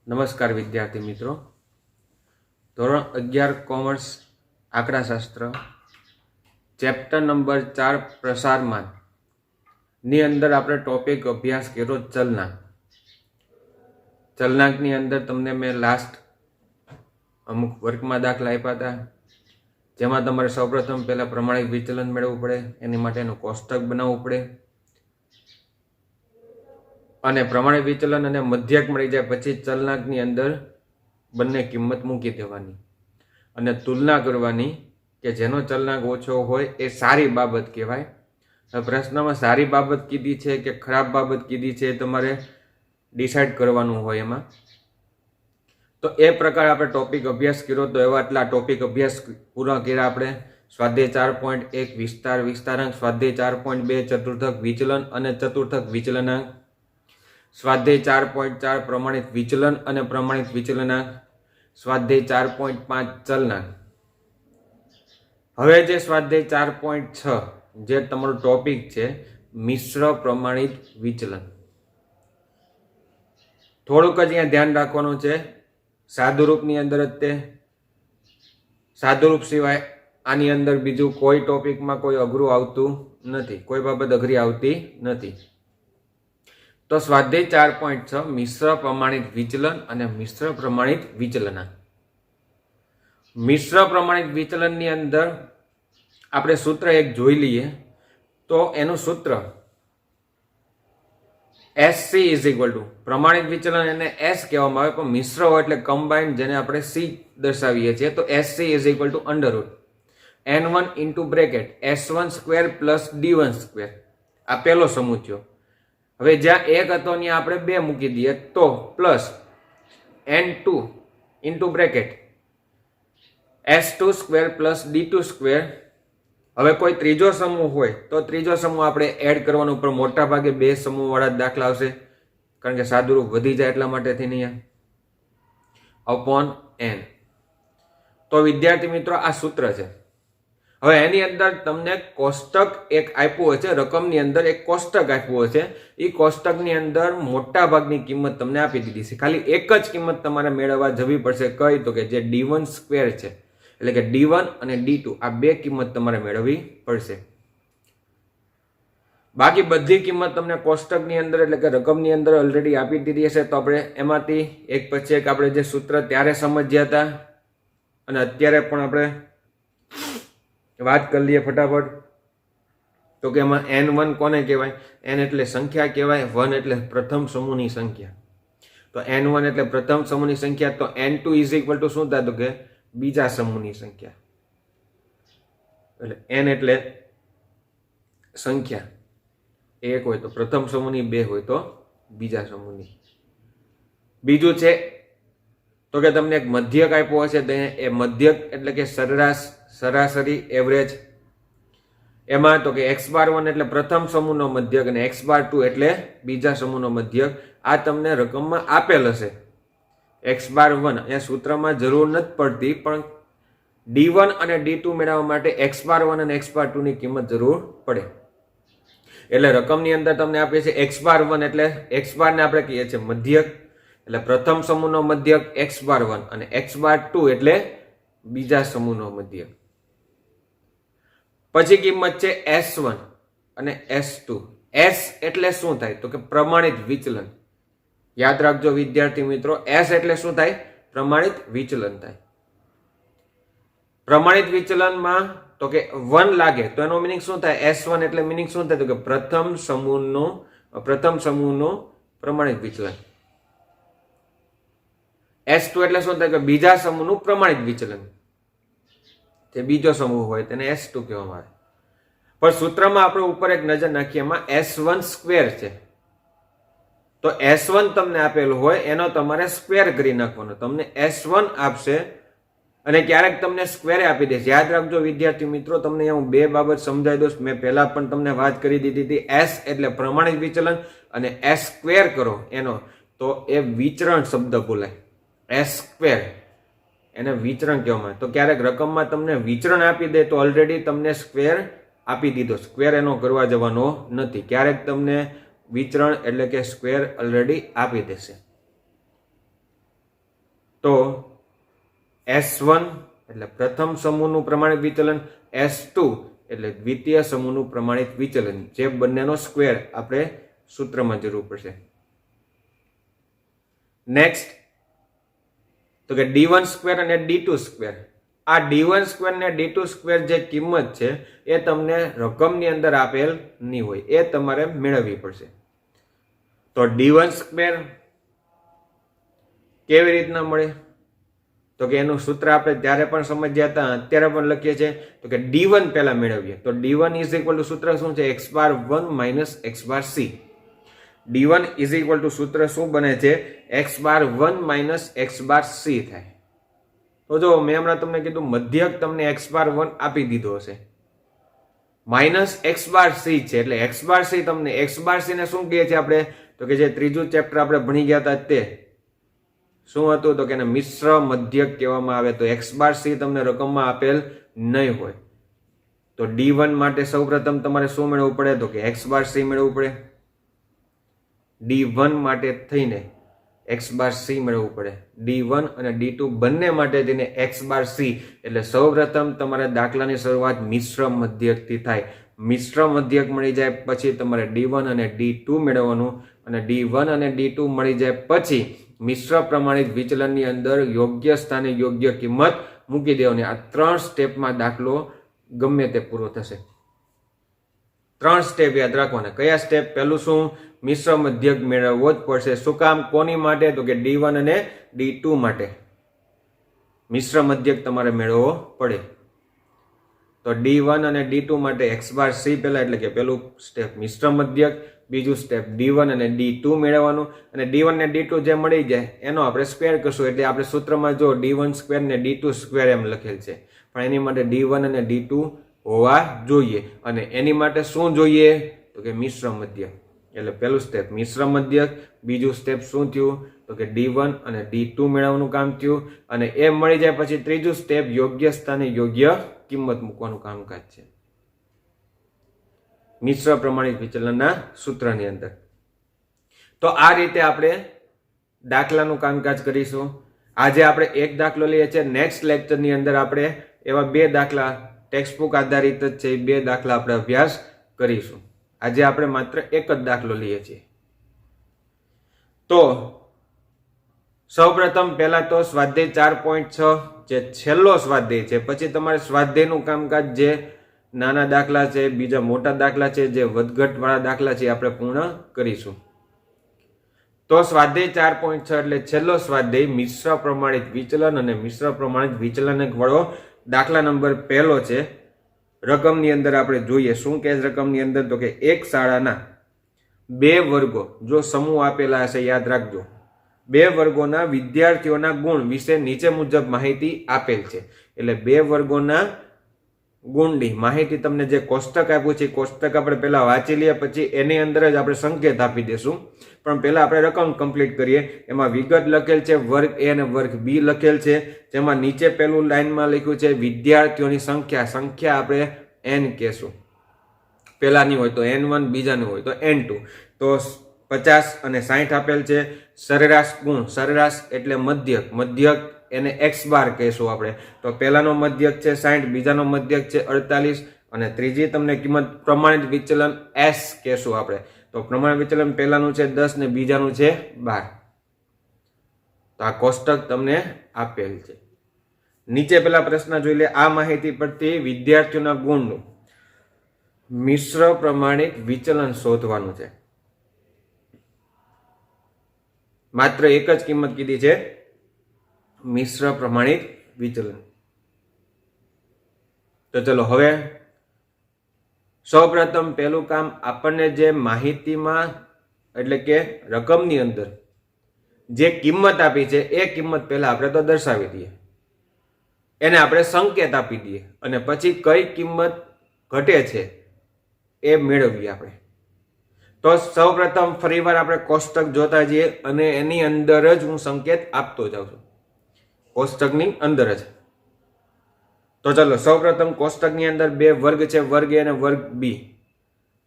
નમસ્કાર વિદ્યાર્થી મિત્રો, ધોરણ 11 કોમર્સ આંકડાશાસ્ત્ર ચેપ્ટર નંબર 4 પ્રસારમાન ની અંદર આપણે ટોપિક અભ્યાસ કર્યો ચલનાંક. ચલનાંકની અંદર તમને મેં લાસ્ટ અમુક વર્ગમાં દાખલા આપ્યા હતા, જેમાં તમારે સૌપ્રથમ પહેલા પ્રમાણિક વિચલન મેળવવું પડે, એની માટેનું કોષ્ટક બનાવવું પડે, અને પ્રમાણિક વિચલન અને મધ્યક મળી જાય પછી ચલનાંકની અંદર બંને કિંમત મૂકી દેવાની અને તુલના કરવાની કે જેનો ચલનાંક ઓછો હોય એ સારી બાબત કહેવાય. પ્રશ્નમાં સારી બાબત કીધી છે કે ખરાબ બાબત કીધી છે તમારે ડિસાઇડ કરવાનું હોય એમાં. તો એ પ્રકારે આપણે ટોપિક અભ્યાસ કર્યો. તો એવા આટલા ટોપિક અભ્યાસ પૂરા કર્યા આપણે. સ્વાધ્યાય 4.1 વિસ્તાર વિસ્તારાંક, સ્વાધ્યાય 4.2 ચતુર્થક વિચલન અને ચતુર્થક વિચલનાંક, સ્વાધ્યાય 4.4 પ્રમાણિત વિચલન અને પ્રમાણિત વિચલનાંક, સ્વાધ્યાય 4.5 ચલનાંક. હવે જે સ્વાધ્યાય 4.6 જે તમારો ટોપિક છે મિશ્ર પ્રમાણિત વિચલન, થોડુંક જ અહીંયા ધ્યાન રાખવાનું છે. સાદુરૂપની અંદર જ તે સાદુરૂપ સિવાય આની અંદર બીજું કોઈ ટોપિકમાં કોઈ અઘરું આવતું નથી, કોઈ બાબત અઘરી આવતી નથી. તો સ્વાધ્યાય 4.6 મિશ્ર પ્રમાણિત વિચલન અને મિશ્ર પ્રમાણિત વિચલનાંક. મિશ્ર પ્રમાણિત વિચલનની અંદર આપણે સૂત્ર એક જોઈ લઈએ. તો એનું સૂત્ર SC ઇઝ ઇક્વલ ટુ પ્રમાણિત વિચલન એને S કહેવામાં આવે, પણ મિશ્ર હોય એટલે કમ્બાઇન્ડ, જેને આપણે C દર્શાવીએ છીએ. તો SC is equal to under root N1 into bracket S1 square plus D1 square. આ પહેલો સમૂહ થયો. હવે જ્યાં એક હતો ત્યાં આપણે 2 મૂકી દઈએ તો plus N2 into bracket S2 square plus D2 square. હવે કોઈ ત્રીજો સમૂહ હોય તો ત્રીજો સમૂહ આપણે એડ કરવાનો, ઉપર મોટા ભાગે 2 સમૂહ વાળા દાખલા આવશે, કારણ કે સાદુરૂપ વધી જાય એટલા માટેથી નહીં અપોન N. તો વિદ્યાર્થી મિત્રો આ સૂત્ર છે. હવે એની અંદર તમને કોષ્ટક એક આપ્યું હશે, રકમની અંદર એક કોષ્ટક આપ્યું હશે. એ કોષ્ટકની અંદર મોટા ભાગની કિંમત તમને આપી દીધી છે. ખાલી એક જ કિંમત તમારે મેળવવા જવી પડશે. કઈ? તો કે જે D1 સ્ક્વેર છે, એટલે કે D1 અને D2 આ 2 કિંમત તમારે મેળવવી પડશે. બાકી બધી કિંમત તમને કોષ્ટકની અંદર એટલે કે રકમની અંદર ઓલરેડી આપી દીધી હશે. તો આપણે એમાંથી એક પછી એક આપણે જે સૂત્ર ત્યારે સમજ્યા હતા અને અત્યારે પણ આપણે વાત કરી લઈએ ફટાફટ. તો કે એમાં N1 કોને કહેવાય? N એટલે સંખ્યા કહેવાય, 1 એટલે પ્રથમ સમૂહની સંખ્યા. તો N1 એટલે પ્રથમ સમૂહની સંખ્યા. તો N2 ઇઝ ઇક્વલ ટુ શું થાય? તો કે બીજા સમૂહની સંખ્યા. એટલે N એટલે સંખ્યા, 1 હોય તો પ્રથમ સમૂહની, 2 હોય તો બીજા સમૂહની. બીજું છે તો કે તમને એક મધ્યક આપ્યો હશે, તો એ મધ્યક એટલે કે સરેરાશ, સરાસરી, એવરેજ. એમાં તો કે x⁻1 એટલે પ્રથમ સમૂહનો મધ્યક અને x⁻2 એટલે બીજા સમૂહનો મધ્યક. આ તમને રકમમાં આપેલ હશે. x⁻1 અહીંયા સૂત્રમાં જરૂર નથી પડતી, પણ D1 અને D2 મેળવવા માટે x⁻1 અને x⁻2 ની કિંમત જરૂર પડે. એટલે રકમની અંદર તમને આપે છે x⁻1 એટલે x⁻ ને આપણે કહીએ છીએ મધ્યક, એટલે પ્રથમ સમૂહનો મધ્યક x⁻1, અને x⁻2 એટલે બીજા સમૂહનો મધ્યક. પછી કિંમત છે S1 અને S2. S એટલે શું થાય? તો કે પ્રમાણિત વિચલન. યાદ રાખજો વિદ્યાર્થી મિત્રો, S એટલે શું થાય? પ્રમાણિત વિચલન થાય. પ્રમાણિત વિચલનમાં તો કે 1 લાગે તો એનો મિનિંગ શું થાય? S1 એટલે મિનિંગ શું થાય? તો કે પ્રથમ સમૂહનું પ્રમાણિત વિચલન. S2 એટલે શું થાય? કે બીજા સમૂહનું પ્રમાણિત વિચલન. જે બીજો સમૂહ હોય તેને S2 કહેવામાં આવે. પણ સૂત્રમાં આપણે ઉપર એક નજર નાખીએ, એમાં S1 સ્ક્વેર છે. તો S1 તમને આપેલું હોય એનો તમારે સ્ક્વેર કરી નાખવાનો. તમને S1 આપશે અને ક્યારેક તમને સ્ક્વેર આપી દેશે. યાદ રાખજો વિદ્યાર્થી મિત્રો, તમને હું 2 બાબત સમજાવી દઉં. મેં પહેલા પણ તમને વાત કરી દીધી હતી. S એટલે પ્રમાણિત વિચલન અને S સ્ક્વેર કરો એનો તો એ વિચરણ શબ્દ બોલાય. S સ્ક્વેર એને વિચરણ કહેવામાં આવે. તો ક્યારેક રકમમાં તમને વિચરણ આપી દે તો ઓલરેડી તમને સ્ક્વેર આપી દીધો, સ્ક્વેર એનો કરવા જવાનો નથી. ક્યારેક તમને વિચરણ એટલે કે સ્ક્વેર ઓલરેડી આપી દેશે. તો S1 એટલે પ્રથમ સમૂહનું પ્રમાણિત વિચલન, S2 એટલે દ્વિતીય સમૂહનું પ્રમાણિત વિચલન, જે બંનેનો સ્ક્વેર આપણે સૂત્રમાં જરૂર પડશે. નેક્સ્ટ તો કે d1 સ્ક્વેર અને d2 સ્ક્વેર. આ d1 સ્ક્વેર અને d2 સ્ક્વેર જે કિંમત છે એ તમને રકમની અંદર આપેલ નહીં હોય, એ તમારે મેળવવી પડશે. તો d1 સ્ક્વેર કેવી રીતના મળે? તો કે એનું સૂત્ર આપણે ત્યારે પણ સમજ્યા હતા, અત્યારે પણ લખીએ છીએ. તો કે d1 પહેલા મેળવીએ. તો d1 ઇઝ ઇક્વલ ટુ સૂત્ર શું છે? x bar 1 minus x bar c. d1 is equal to સૂત્ર શું બને છે? x બાર 1 માઇનસ x બાર c થાય. તો જો મેં હમણાં તમને કીધું મધ્યક તમને x બાર 1 આપી દીધો હશે, માઇનસ x બાર c છે, એટલે x બાર c તમને x બાર c ને શું કહે છે આપણે? તો કે જે ત્રીજું ચેપ્ટર આપણે ભણી ગયા હતા તે શું હતું? તો કે એને મિશ્ર મધ્યક કહેવામાં આવે. તો x બાર c તમને રકમમાં આપેલ નહીં હોય. તો d1 માટે સૌપ્રથમ તમારે શું મેળવવું પડે? તો કે x બાર c મેળવવું પડે. d1 માટે થઈને x બાર c મેળવવું પડે. d1 અને d2 બંને માટે થઈને x બાર c. એટલે સૌપ્રથમ તમારે દાખલાની શરૂઆત મિશ્ર મધ્યકથી થાય. મિશ્ર મધ્યક મળી જાય પછી તમારે d1 અને d2 મેળવવાનું, અને d1 અને d2 મળી જાય પછી મિશ્ર પ્રમાણિત વિચલનની અંદર યોગ્ય સ્થાને યોગ્ય કિંમત મૂકી દેવાની. આ 3 સ્ટેપમાં દાખલો ગમે તે પૂરો થશે. 3 સ્ટેપ યાદ રાખવાના. કયા સ્ટેપ? પહેલું શું? મિશ્ર મધ્યક મેળવવો જ પડશે. શું કામ? કોની માટે? તો કે d1 અને d2 માટે મિશ્ર મધ્યક તમારે મેળવવો પડે. તો d1 અને d2 માટે x બાર c પહેલા, એટલે કે પેલું સ્ટેપ મિશ્ર મધ્યક, બીજું સ્ટેપ d1 અને d2 મેળવવાનું, અને d1 અને d2 જે મળી જાય એનો આપણે સ્ક્વેર કરશું. એટલે આપણે સૂત્રમાં જો d1 સ્ક્વેર ને d2 સ્ક્વેર એમ લખેલ છે, પણ એની માટે d1 અને d2 હોવા જોઈએ. અને એની માટે શું જોઈએ? તો કે મિશ્ર મધ્યક. એટલે પેલું સ્ટેપ મિશ્ર મધ્યક, બીજું સ્ટેપ શું થયું? તો કે d1 અને d2 મેળવવાનું કામ થયું, અને એ મળી જાય પછી ત્રીજું સ્ટેપ યોગ્ય સ્થાને યોગ્ય કિંમત મૂકવાનું કામકાજ છે મિશ્ર પ્રમાણિત વિચલનના સૂત્રની અંદર. તો આ રીતે આપણે દાખલાનું કામકાજ કરીશું. આજે આપણે એક દાખલો લઈએ છીએ. નેક્સ્ટ લેક્ચરની અંદર આપણે એવા 2 દાખલા ટેક્સ્ટબુક આધારિત જ છે, એ 2 દાખલા આપણે અભ્યાસ કરીશું. આજે આપણે માત્ર એક જ દાખલો લઈએ છીએ. તો સૌપ્રથમ પહેલા તો સ્વાધ્યાય 4.6 જે છેલ્લો સ્વાધ્યાય છે, પછી તમારે સ્વાધ્યાયનું કામકાજ જે નાના દાખલા છે, બીજા મોટા દાખલા છે, જે વધઘટ વાળા દાખલા છે, આપણે પૂર્ણ કરીશું. તો સ્વાધ્યાય 4.6 એટલે છેલ્લો સ્વાધ્યાય મિશ્ર પ્રમાણિત વિચલન અને મિશ્ર પ્રમાણિત વિચલન વાળો દાખલા નંબર પહેલો છે. રકમની અંદર આપણે જોઈએ શું કે રકમની અંદર? તો કે એક શાળાના 2 વર્ગો જો સમૂહ આપેલા હશે, યાદ રાખજો, 2 વર્ગોના વિદ્યાર્થીઓના ગુણ વિશે નીચે મુજબ માહિતી આપેલ છે. એટલે 2 વર્ગોના ગુણની માહિતી તમને જે કોષ્ટક આપ્યું છે, કોષ્ટક આપણે પહેલા વાંચી લઈએ, પછી એની અંદર જ આપણે સંકેત આપી દેશું. પણ પહેલા આપણે રકમ કમ્પ્લીટ કરીએ. એમાં વિગત લખેલ છે, વર્ગ a અને વર્ગ b લખેલ છે, જેમાં નીચે પેલું લાઈનમાં લખ્યું છે વિદ્યાર્થીઓની સંખ્યા. સંખ્યા આપણે n કહેશું. પહેલાની હોય તો n1, બીજાની હોય તો n2. તો 50 અને 60 આપેલ છે. સરેરાશ ગુણ, સરેરાશ એટલે મધ્યક, મધ્યક એને x બાર કહેશું આપણે. તો પહેલાનો મધ્યક છે 60, બીજાનો મધ્યક છે 48, અને ત્રીજી તમને કિંમત પ્રમાણિત વિચલન s કહેશું આપણે. તો પ્રમાણિત વિચલન પહેલાનું છે 10 ને બીજાનું છે 12. તો આ કોષ્ટક તમને આપેલ છે. નીચે પેલા પ્રશ્ન જોઈ લે. આ માહિતી પરથી વિદ્યાર્થીઓના ગુણનું મિશ્ર પ્રમાણિત વિચલન શોધવાનું છે. માત્ર એક જ કિંમત કીધી છે, મિશ્ર પ્રમાણિત વિચલન. તો ચલો હવે સૌપ્રથમ પહેલું કામ, આપણને જે માહિતીમાં એટલે કે રકમની અંદર જે કિંમત આપી છે એ કિંમત પહેલા આપણે તો દર્શાવી દઈએ, એને આપણે સંકેત આપી દઈએ, અને પછી કઈ કિંમત ઘટે છે એ મેળવીએ આપણે. તો સૌપ્રથમ ફરીવાર આપણે કોષ્ટક જોતા જઈએ, અને એની અંદર જ હું સંકેત આપતો જાઉં છું, કોષ્ટકની અંદર જ. તો ચલો સૌપ્રથમ કોષ્ટકની અંદર 2 વર્ગ છે, વર્ગ a અને વર્ગ b.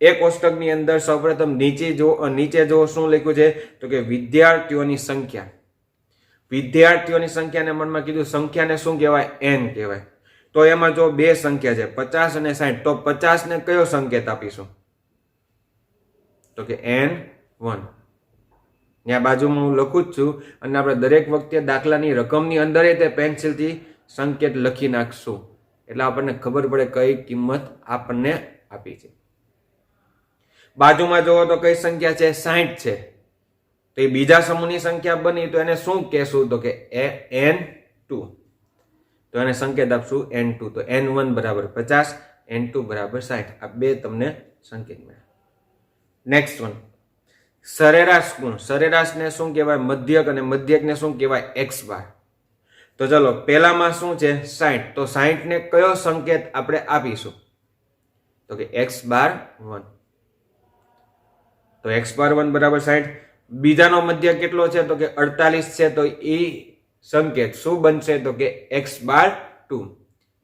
એ કોષ્ટકની અંદર સૌપ્રથમ નીચે જો શું લખ્યું છે? તો કે વિદ્યાર્થીઓની સંખ્યા. વિદ્યાર્થીઓની સંખ્યાને મનમાં કીધું સંખ્યાને શું કહેવાય? n કહેવાય. તો એમાં જો બે સંખ્યા છે 50 અને 60, તો 50 ને કયો સંકેત આપીશું? તો કે n1. ત્યાં બાજુમાં હું લખું જ છું અને આપણે દરેક વખતે દાખલાની રકમની અંદર તે પેન્સિલથી સંકેત લખી નાખશું એટલે આપણને ખબર પડે કઈ કિંમત આપણને આપી છે. બાજુમાં જોવો તો કઈ સંખ્યા છે? 60 છે. તો એ બીજા સમૂહની સંખ્યા બની તો એને શું કહેશું? તો કે n2. તો એને સંકેત આપશું n2. તો n1 બરાબર 50, n2 બરાબર 60. આ બે તમને સંકેત મળ્યા. નેક્સ્ટ વન, સરેરાશ ગુણ. સરેરાશને શું કહેવાય? મધ્યક. અને મધ્યકને શું કહેવાય? x બાર. તો ચલો પહેલામાં શું છે? 60. તો 60 ને કયો સંકેત આપણે આપીશું? તો કે x બાર 1. તો x બાર 1 બરાબર 60. બીજાનો મધ્યક કેટલો છે? તો કે 48 છે. તો એ સંકેત શું બનશે? તો કે x બાર 2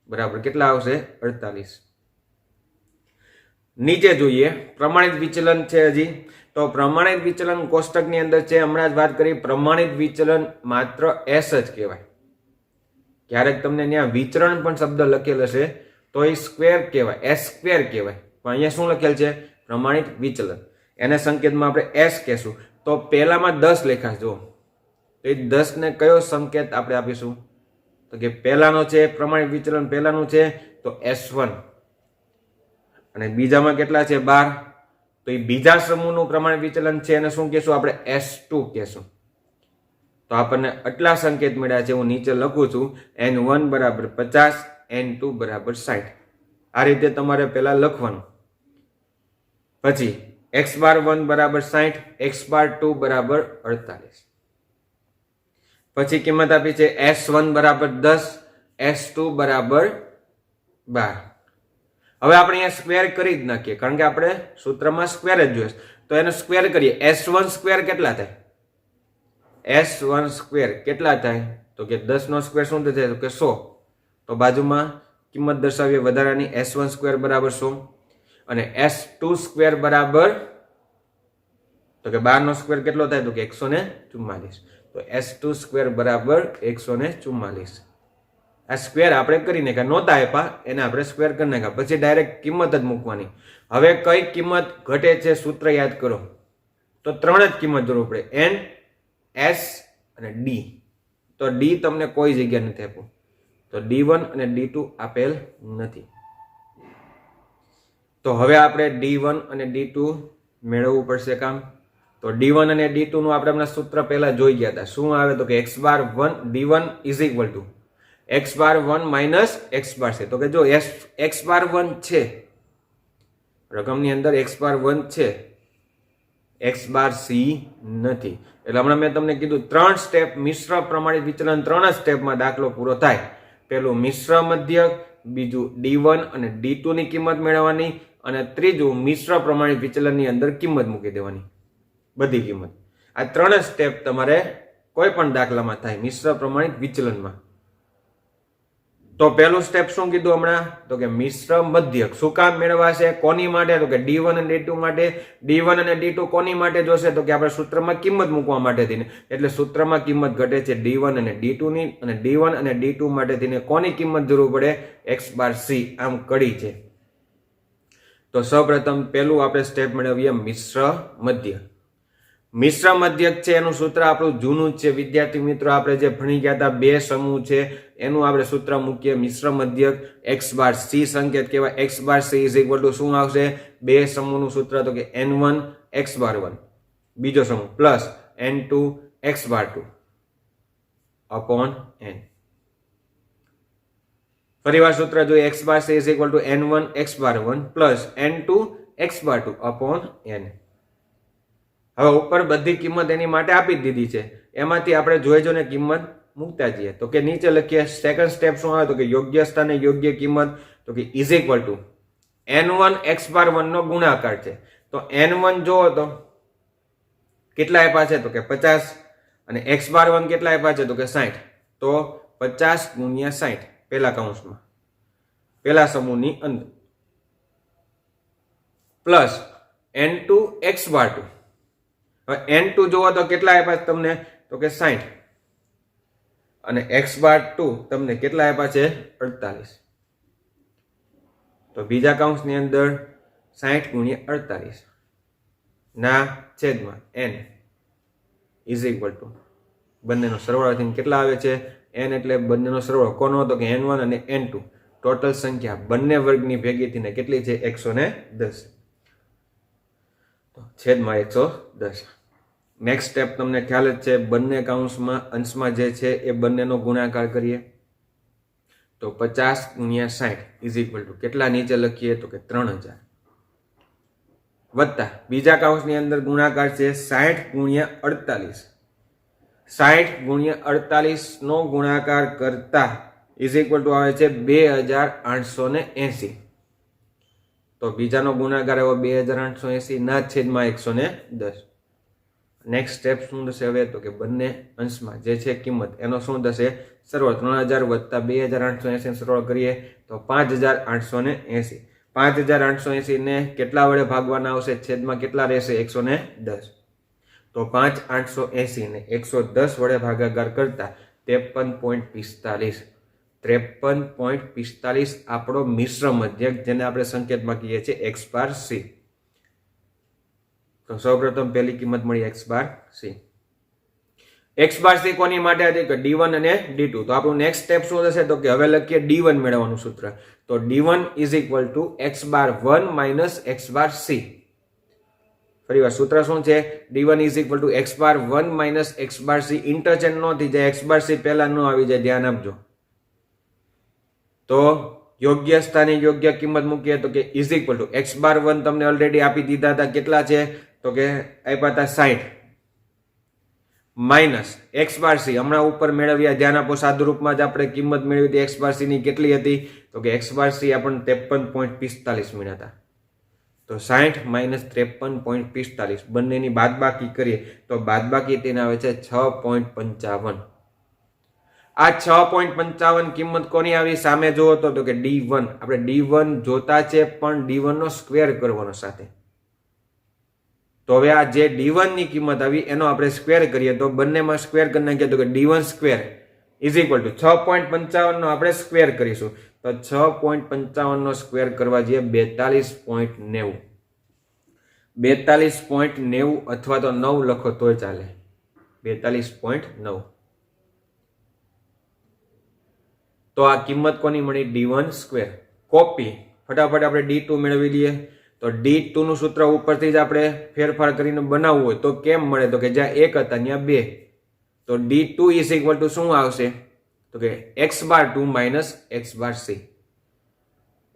બરાબર કેટલા આવશે? 48. નીચે જોઈએ પ્રમાણિત વિચલન છે હજી. તો પ્રમાણિત વિચલન કોષ્ટકની અંદર છે, હમણાં જ વાત કરી. પ્રમાણિત વિચલન માત્ર s જ કહેવાય. ક્યારેક તમને ત્યાં વિચરણ પણ શબ્દ લખેલ હશે તો એ સ્ક્વેર કહેવાય, s સ્ક્વેર કહેવાય. પણ અહીંયા શું લખેલ છે? પ્રમાણિત વિચલન. એને સંકેતમાં આપણે s કહેશું. તો પહેલામાં 10 લખાશ. જો તો એ 10 ને કયો સંકેત આપણે આપીશું? તો કે પહેલાનો છે પ્રમાણિત વિચલન, પહેલાનું છે તો s1. અને બીજામાં કેટલા છે? 12. તો એ બીજા સમૂહનું પ્રમાણિત વિચલન છે એને શું કહેશું? આપણે s2 કહેશું. તો આપણને આટલા સંકેત મળ્યા છે. હું નીચે લખું છું n1 બરાબર 50, n2 બરાબર 60. આ રીતે તમારે પહેલા લખવાનું. પછી x બાર 1 બરાબર 60, x બાર 2 બરાબર 48. પછી કિંમત આપી છે s1 બરાબર 10, s2 બરાબર 12. હવે આપણે અહીંયા સ્ક્વેર કરી જ નાખીએ કારણ કે આપણે સૂત્રમાં સ્ક્વેર જ જોઈએ. તો એનો સ્ક્વેર કરીએ. s1 સ્ક્વેર કેટલા થાય? s1 સ્ક્વેર કેટલા થાય? તો કે 10 નો સ્ક્વેર શું થશે? તો કે 100. તો બાજુમાં કિંમત દર્શાવીએ વધારાની. s1 સ્ક્વેર બરાબર 100 અને s2 સ્ક્વેર બરાબર તો કે 12 નો સ્ક્વેર કેટલો થાય? તો કે 144. તો s2 સ્ક્વેર બરાબર 144. આ સ્ક્વેર આપણે કરી નાખ્યા, નહોતા આપ્યા એને આપણે સ્ક્વેર કરી નાખ્યા. પછી ડાયરેક્ટ કિંમત જ મૂકવાની. હવે કઈ કિંમત ઘટે છે સૂત્ર યાદ કરો. તો ત્રણ જ કિંમત જરૂર પડે, n, s અને d. તો d તમને કોઈ જગ્યા નથી આપ્યું. તો d1 અને d2 આપેલ નથી. તો હવે આપણે d1 અને d2 મેળવવું પડશે કામ. તો d1 અને d2 નું આપણે હમણાં સૂત્ર પહેલા જોઈ ગયા હતા. શું આવે? તો કે x bar 1 d1 is equal to x bar 1 minus x બાર છે. તો કે જો x બાર 1 છે, રકમની અંદર x બાર 1 છે, x બાર c નથી. એટલે હમણાં મેં તમને કીધું 3 સ્ટેપ મિશ્ર પ્રમાણિત વિચલન, 3 સ્ટેપમાં દાખલો પૂરો થાય. પેલું મિશ્ર મધ્યક, બીજું d1 અને d2 ની કિંમત મેળવવાની અને ત્રીજું મિશ્ર પ્રમાણિત વિચલનની અંદર કિંમત મૂકી દેવાની, બધી કિંમત. આ 3 સ્ટેપ તમારે કોઈ પણ દાખલામાં થાય મિશ્ર પ્રમાણિત વિચલનમાં. તો પહેલું સ્ટેપ શું કીધું હમણાં? તો કે મિશ્ર મધ્યક. શું કામ મેળવાશે? કોની માટે? તો કે d1 અને d2 માટે. d1 અને d2 કોની માટે જોશે? તો કે આપણે સૂત્રમાં કિંમત મૂકવા માટે થઈને. એટલે સૂત્રમાં કિંમત ઘટે છે d1 અને d2 ની, અને d1 અને d2 માટે થઈને કોની કિંમત જરૂર પડે? x બાર c. આમ કડી છે. તો સૌપ્રથમ પહેલું આપણે સ્ટેપ મેળવીએ મિશ્ર મધ્યક. મિશ્ર મધ્યક છે એનું સૂત્ર આપણું જૂનું જ છે વિદ્યાર્થી મિત્રો. આપણે જે ભણી ગયા હતા બે સમૂહ છે એનું આપણે સૂત્ર મૂકીએ. મિશ્ર મધ્યક x બાર c સંકેત કહેવાય. x bar c is equal to શું આવશે? બે સમૂહનું સૂત્ર તો કે n1 x બાર 1 બીજો સમૂહ પ્લસ n2 x બાર 2 અપોન n. ફરીવાર સૂત્ર જોઈએ. x bar c is equal to n1 x bar 1 plus n2 x bar 2 upon n. હવે ઉપર બધી કિંમત એની માટે આપી જ દીધી છે. એમાંથી આપણે જોઈને કિંમત મૂકતા જઈએ. તો કે નીચે લખીએ. સેકન્ડ સ્ટેપ શું આવે? તો કે યોગ્ય સ્થાને યોગ્ય કિંમત. તો કે is equal to n1 x બાર 1 નો ગુણાકાર છે. તો n1 જોવો તો કેટલા આપ્યા છે? તો કે 50. અને x બાર 1 કેટલા આપ્યા છે? તો કે 60. તો 50 ગુણ્યા 60 પેલા કૌંસમાં, પેલા સમૂહની અંદર, પ્લસ n2 x બાર 2. હવે n2 જોવો તો કેટલા આપ્યા તમને? તો કે 60. અને x⁻2 તમને કેટલા આપ્યા છે 48. તો બીજા કૌંસની અંદર 60 ગુણ્યા 48 ના છેદમાં n ઇઝ ઇક્વલ ટુ બંનેનો સરવાળો થઈને કેટલા આવે છે n એટલે બંનેનો સરવાળો કોનો હતો કે n1 અને n2 ટોટલ સંખ્યા બંને વર્ગની ભેગી થઈને કેટલી છે 110 તો છેદમાં 110. નેક્સ્ટ સ્ટેપ તમને ખ્યાલ જ છે બંને કૌંસમાં અંશમાં જે છે એ બંનેનો ગુણાકાર કરીએ તો 50 ગુણ્યા 60 ઇઝ ઇક્વલ ટુ કેટલા નીચે લખીએ તો કે 3000 વત્તા બીજા કૌંસની અંદર ગુણાકાર છે 60 ગુણ્યા 48 60 ગુણ્યા 48 નો ગુણાકાર કરતા ઇઝ ઇક્વલ ટુ આવે છે 2880. તો બીજાનો ગુણાકાર આવ્યો 2880 ના છેદમાં 110. નેક્સ્ટ સ્ટેપ શું થશે હવે તો કે બંને અંશમાં જે છે કિંમત એનો શું થશે સરવાળો 3000 વત્તા 2880 સરવાળો કરીએ તો 5880. 5880 ને કેટલા વડે ભાગવાના આવશે છેદમાં કેટલા રહેશે 110. તો 5880 ને 110 વડે ભાગાકાર કરતા 53.45 53.45 આપણો મિશ્ર મધ્યક જેને આપણે સંકેતમાં કહીએ છીએ x⁻c. તો સૌપ્રથમ પહેલી કિંમત મળી x⁻c. x⁻c કોની માટે હતી કે d1 અને d2. તો આપણું નેક્સ્ટ સ્ટેપ શું થશે તો કે હવે લખીએ d1 મેળવવાનું સૂત્ર. તો d1 is equal to x⁻1 minus x⁻c. ફરીવાર સૂત્ર શું છે d1 is equal to x⁻1 minus x⁻c. Interchange ન થઈ જાય x⁻c પહેલા ન આવી જાય ધ્યાન આપજો. તો યોગ્ય સ્થાને યોગ્ય કિંમત મૂકીએ તો કે ઇઝ ઇક્વલ ટુ x⁻1 તમને ઓલરેડી આપી દીધા હતા કેટલા છે તો કે આપ્યા હતા 60 માઇનસ x⁻c હમણાં ઉપર મેળવ્યા ધ્યાન આપો સાદુ રૂપમાં જ આપણે કિંમત મેળવી હતી x⁻c ની કેટલી હતી તો કે x⁻c આપણને 53.45 મળ્યા હતા. તો 60 માઇનસ 53.45 બંનેની બાદબાકી કરીએ તો બાદબાકી તેને આવે છે 6.55. આ 6.55 કિંમત કોની આવી સામે જોવો તો કે d1. આપણે d1 જોતા છે પણ d1 નો સ્ક્વેર કરવાનો સાથે. તો હવે આ જે d1 ની કિંમત આવી એનો આપણે સ્ક્વેર કરીએ તો બંનેમાં સ્ક્વેર કરી નાખીએ તો કે d1 square is equal to 6.55 નો આપણે સ્ક્વેર કરીશું તો 6.55 નો સ્ક્વેર કરવા જઈએ 42.90 42.90 અથવા તો 9 લખો તોય ચાલે 42.9. તો આ કિંમત કોની મળી d1 સ્ક્વેર. કોપી ફટાફટ આપણે d2 મેળવી લઈએ. તો d2 નું સૂત્ર ઉપરથી જ આપણે ફેરફાર કરીને બનાવવું હોય તો કેમ મળે તો કે જ્યાં 1 હતા ત્યાં 2. તો d2 ઇઝ ઇક્વલ ટુ શું આવશે તો કે x⁻2 માઇનસ x⁻c.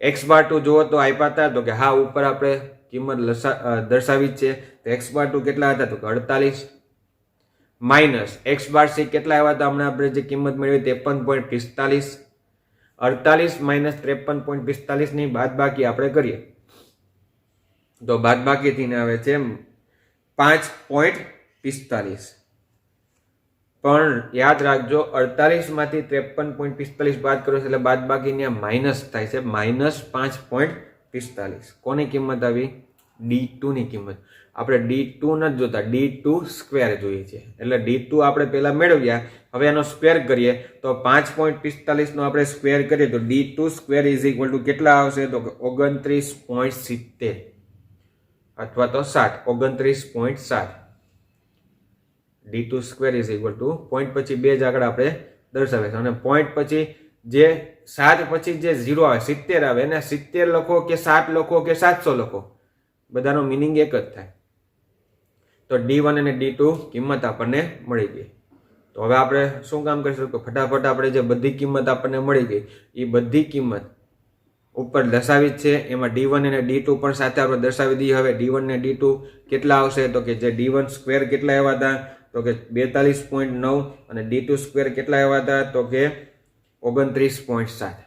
x⁻2 જુઓ તો આપ્યા હતા તો કે હા ઉપર આપણે કિંમત દર્શાવી જ છે. તો x⁻2 કેટલા હતા તો કે 48 માઇનસ x⁻c કેટલા આવ્યા હતા હમણાં આપણે જે કિંમત મેળવી 53.45. 48 માઇનસ 53.45 ની બાદબાકી આપણે કરીએ તો બાદબાકી થઈને આવે છે 5.45. પણ યાદ રાખજો 48 માંથી 53.45 બાદ કરો એટલે બાદબાકી ને માઇનસ થાય છે -5.45. કોની કિંમત આવી d2 ની કિંમત. આપણે d2 નથી જોતા d2 સ્ક્વેર જોઈએ છે એટલે d2 આપણે પહેલા મેળવ્યા હવે એનો સ્ક્વેર કરીએ તો 5.45 નો આપણે સ્ક્વેર કરીએ તો d2 square is equal to કેટલા આવશે તો 29.70 અથવા તો 29.7. d2 square is equal to point પછી બે જ આગળ આપણે દર્શાવીશું અને પોઈન્ટ પછી જે 7 પછી જે 0 આવે 70 આવે એને 70 લખો કે 7 લખો કે 700 લખો બધાનો મિનિંગ એક જ થાય. તો d1 અને d2 કિંમત આપણને મળી ગઈ. તો હવે આપણે શું કામ કરીશું કે ફટાફટ આપણે જે બધી કિંમત આપણને મળી ગઈ એ બધી કિંમત ઉપર દર્શાવી જ છે એમાં d1 અને d2 પણ સાથે આપણે દર્શાવી દઈએ. હવે d1 અને d2 કેટલા આવશે તો કે જે d1 સ્ક્વેર કેટલા આવ્યા હતા તો કે 42.9 અને d2 સ્ક્વેર કેટલા આવ્યા હતા તો કે 29.7.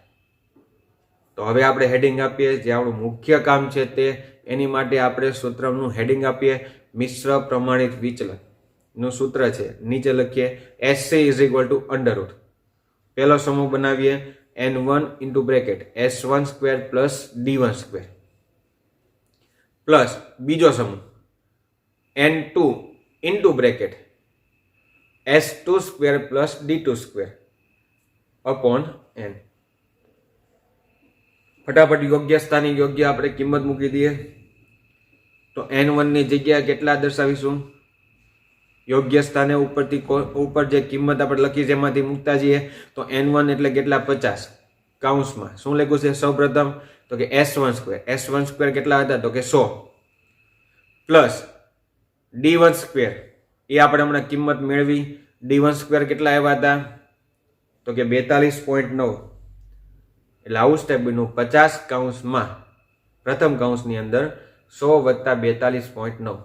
તો હવે આપણે હેડિંગ આપીએ જે આપણું મુખ્ય કામ છે તે એની માટે આપણે સૂત્રનું હેડિંગ આપીએ મિશ્ર પ્રમાણિત વિચલન નું સૂત્ર છે નીચે લખીએ SC is equal to under root. પહેલો સમૂહ બનાવીએ n1 into bracket s1 square plus d1 square plus બીજો સમૂહ n2 into bracket s2 square plus d2 square upon n. ફટાફટ યોગ્ય સ્થાને યોગ્ય આપણે કિંમત મૂકી દઈએ. તો n1 ની જગ્યાએ કેટલા દર્શાવીશું? યોગ્ય સ્થાને ઉપરથી ઉપર જે કિંમત આપણે લખી છે એમાંથી મૂકતા જઈએ. તો n1 એટલે કેટલા? 50 કૌંસમાં. શું લખ્યું છે સૌપ્રથમ? તો કે s1 સ્ક્વેર કેટલા હતા? તો કે 100 પ્લસ d1 સ્ક્વેર, એ આપણે હમણાં કિંમત મેળવી. d1 સ્ક્વેર કેટલા આવ્યા હતા? તો કે 42.9. એટલે આવું સ્ટેપ બન્યું. 50 કૌંસમાં પ્રથમ કૌંસની અંદર 100 + 42.9.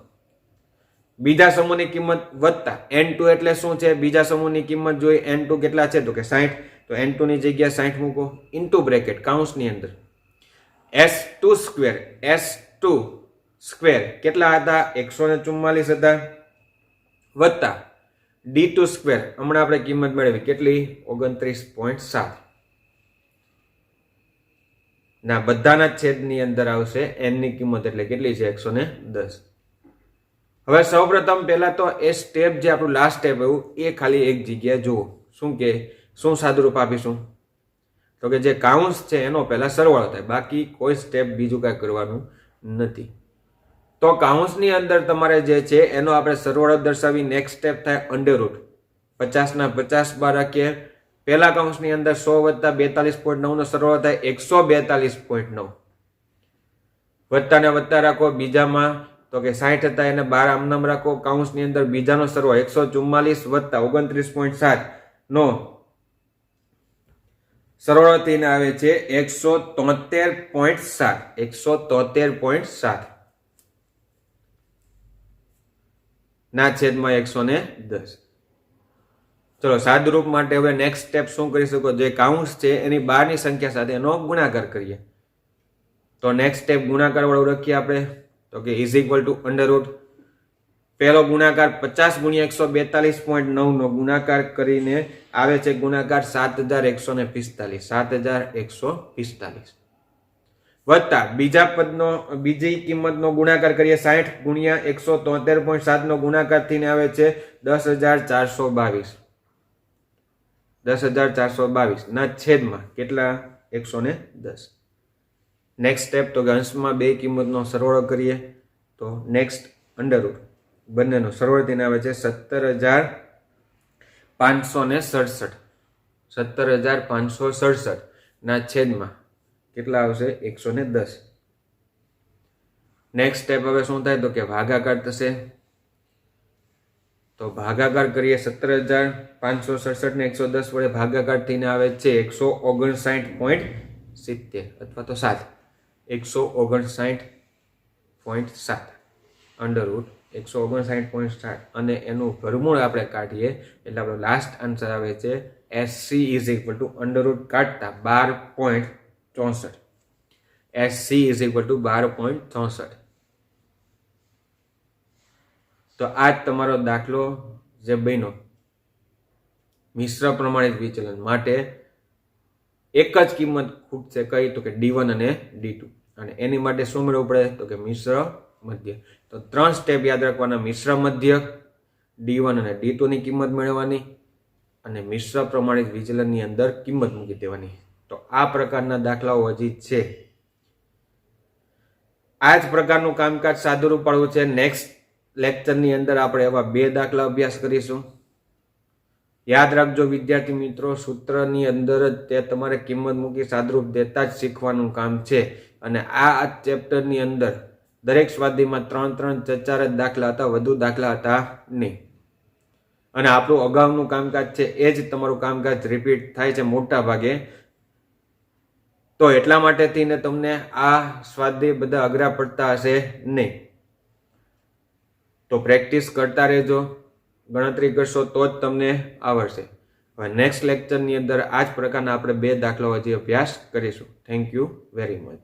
બીજા સમૂહની કિંમત વત્તા n2 એટલે શું છે? બીજા સમૂહની કિંમત જોઈ. n2 કેટલા છે? તો કે 60. તો n2 ની જગ્યાએ 60 મૂકો. ઇન્ટુ બ્રેકેટ કૌંસની અંદર s2 સ્ક્વેર કેટલા હતા? 144 હતા. વત્તા d2 સ્ક્વેર, હમણાં આપણે કિંમત મેળવી કેટલી? 29.7. ના બધાના છેદની અંદર આવશે n ની કિંમત, એટલે કેટલી છે? 110. હવે સૌપ્રથમ પહેલા તો એ સ્ટેપ જે આપણું લાસ્ટ સ્ટેપ આવ્યું એ ખાલી એક જગ્યાએ જુઓ. શું સાદુરૂપ આપીશું? તો કે જે કાઉન્સ છે એનો પહેલા સરવાળો થાય, બાકી કોઈ સ્ટેપ બીજું કાંઈ કરવાનું નથી. તો કાઉન્સની અંદર તમારે જે છે એનો આપણે સરવાળો દર્શાવી નેક્સ્ટ સ્ટેપ થાય અંડરરૂટ. 50 ના 50 બાર રાખીએ. પહેલા કૌંસની અંદર 100 + 42.9 નો સરવાળો થાય 142.9. વત્તા ને વત્તા રાખો. બીજામાં તો કે 60 હતા એને 12 આમનામ રાખો. કૌંસની અંદર બીજાનો સરવાળો 144 + 29.7 નો સરવાળો થઈને આવે છે 173.7 ના છેદમાં 110. ચલો સાદુરૂપ માટે હવે નેક્સ્ટ સ્ટેપ શું કરી શકો? જે કાઉન્સ છે એની બહારની સંખ્યા સાથે એનો ગુણાકાર કરીએ. તો નેક્સ્ટ સ્ટેપ ગુણાકાર વાળું રાખીએ આપણે. તો કે ઇઝ ઇક્વલ ટુ અંડરરૂટ. પહેલો ગુણાકાર 50 × 142.9 નો ગુણાકાર કરીને આવે છે ગુણાકાર 7145. વત્તા બીજા પદનો બીજી કિંમતનો ગુણાકાર કરીએ 60 × 173.7 નો ગુણાકાર થઈને આવે છે 10,422 ના છેદમાં કેટલા? 110. નેક્સ્ટ સ્ટેપ તો કે અંશમાં બે કિંમતનો સરવાળો કરીએ. તો નેક્સ્ટ અંડરરૂટ બંનેનો સરવાળો થઈને આવે છે 17,567 ના છેદમાં કેટલા આવશે? 110. નેક્સ્ટ સ્ટેપ હવે શું થાય? તો કે ભાગાકાર થશે. તો ભાગાકાર કરીએ 17,567 ને 110 વડે ભાગાકાર થઈને આવે છે 159.70 અથવા તો 7. 159.7 અંડરરૂટ 159.7 અને એનું વર્ગમૂળ આપણે કાઢીએ એટલે આપણો લાસ્ટ આન્સર આવે છે SC = અંડરરૂટ કાઢતા 12.64. SC = 12.64. તો આ જ તમારો દાખલો જે બન્યો મિશ્ર પ્રમાણિત વિચલન માટે. એક જ કિંમત ખૂટશે, કઈ? તો કે d1 અને d2. અને એની માટે શું મેળવવું પડે? તો કે મિશ્ર મધ્ય. તો 3 સ્ટેપ યાદ રાખવાના. મિશ્ર મધ્ય, d1 અને d2 ની કિંમત મેળવવાની અને મિશ્ર પ્રમાણિત વિચલનની અંદર કિંમત મૂકી દેવાની. તો આ પ્રકારના દાખલાઓ હજી છે. આ જ પ્રકારનું કામકાજ સાદુરૂપ પાડવું છે. નેક્સ્ટ લેક્ચરની અંદર આપણે એવા 2 દાખલા અભ્યાસ કરીશું. યાદ રાખજો વિદ્યાર્થી મિત્રો, સૂત્રની અંદર જ તે તમારે કિંમત મૂકી સાદુરૂપ દેતા જ શીખવાનું કામ છે. અને આ ચેપ્ટરની અંદર દરેક સ્વાધ્યાયમાં 3-3, 4-4 જ દાખલા હતા, વધુ દાખલા હતા નહીં. અને આપણું અગાઉનું કામકાજ છે એ જ તમારું કામકાજ રિપીટ થાય છે મોટા ભાગે. તો એટલા માટે થઈને તમને આ સ્વાધ્યાય બધા અઘરા પડતા હશે નહીં. તો પ્રેક્ટિસ કરતા રહેજો, ગણતરી કરશો તો જ તમને આવડશે. હવે નેક્સ્ટ લેક્ચરની અંદર આ જ પ્રકારના આપણે 2 દાખલાઓ હજી અભ્યાસ કરીશું. Thank you very much.